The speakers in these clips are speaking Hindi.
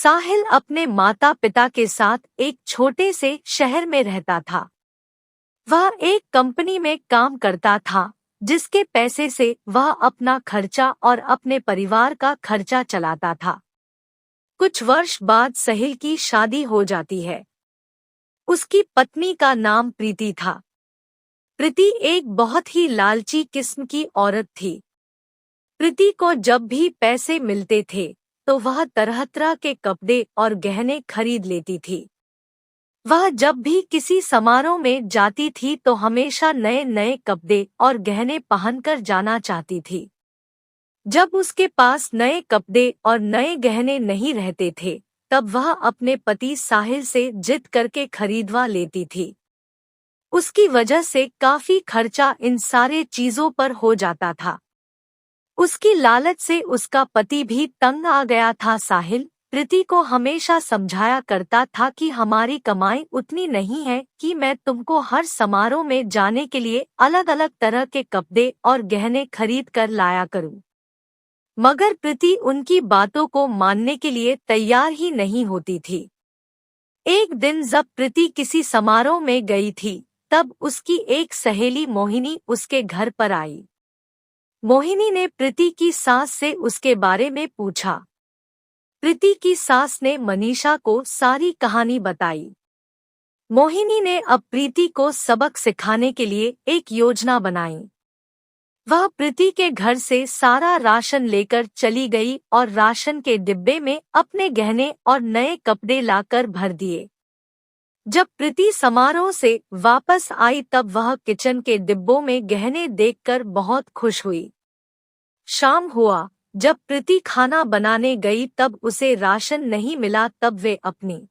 साहिल अपने माता पिता के साथ एक छोटे से शहर में रहता था। वह एक कंपनी में काम करता था, जिसके पैसे से वह अपना खर्चा और अपने परिवार का खर्चा चलाता था। कुछ वर्ष बाद साहिल की शादी हो जाती है। उसकी पत्नी का नाम प्रीति था। प्रीति एक बहुत ही लालची किस्म की औरत थी। प्रीति को जब भी पैसे मिलते थे तो वह तरह तरह के कपड़े और गहने खरीद लेती थी। वह जब भी किसी समारोह में जाती थी तो हमेशा नए नए कपड़े और गहने पहनकर जाना चाहती थी। जब उसके पास नए कपड़े और नए गहने नहीं रहते थे, तब वह अपने पति साहिल से जिद करके खरीदवा लेती थी। उसकी वजह से काफी खर्चा इन सारे चीजों पर हो जाता था। उसकी लालच से उसका पति भी तंग आ गया था। साहिल प्रीति को हमेशा समझाया करता था कि हमारी कमाई उतनी नहीं है कि मैं तुमको हर समारोह में जाने के लिए अलग अलग तरह के कपड़े और गहने खरीद कर लाया करूं। मगर प्रीति उनकी बातों को मानने के लिए तैयार ही नहीं होती थी। एक दिन जब प्रीति किसी समारोह में गई थी, तब उसकी एक सहेली मोहिनी उसके घर पर आई। मोहिनी ने प्रीति की सास से उसके बारे में पूछा। प्रीति की सास ने मनीषा को सारी कहानी बताई। मोहिनी ने अब प्रीति को सबक सिखाने के लिए एक योजना बनाई। वह प्रीति के घर से सारा राशन लेकर चली गई और राशन के डिब्बे में अपने गहने और नए कपड़े लाकर भर दिए। जब प्रीति समारोह से वापस आई तब वह किचन के डिब्बों में गहने देखकर बहुत खुश हुई। शाम हुआ, जब प्रीति खाना बनाने गई तब उसे राशन नहीं मिला। तब वे अपनी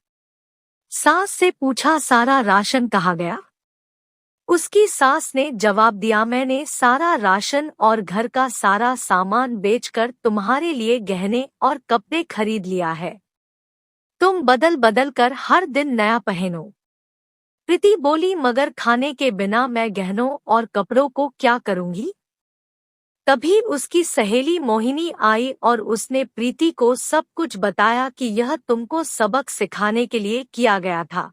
सास से पूछा, सारा राशन कहाँ गया? उसकी सास ने जवाब दिया, मैंने सारा राशन और घर का सारा सामान बेचकर तुम्हारे लिए गहने और कपड़े खरीद लिया है। तुम बदल बदल कर हर दिन नया पहनो। प्रीति बोली, मगर खाने के बिना मैं गहनों और कपड़ों को क्या करूंगी? तभी उसकी सहेली मोहिनी आई और उसने प्रीति को सब कुछ बताया कि यह तुमको सबक सिखाने के लिए किया गया था।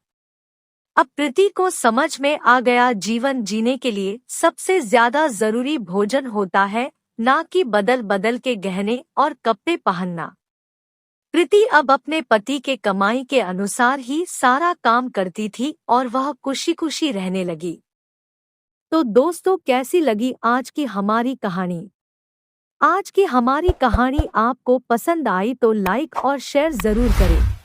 अब प्रीति को समझ में आ गया, जीवन जीने के लिए सबसे ज्यादा जरूरी भोजन होता है, ना कि बदल बदल के गहने और कपड़े पहनना। प्रीति अब अपने पति के कमाई के अनुसार ही सारा काम करती थी और वह खुशी खुशी रहने लगी। तो दोस्तों, कैसी लगी आज की हमारी कहानी? आज की हमारी कहानी आपको पसंद आई तो लाइक और शेयर जरूर करें।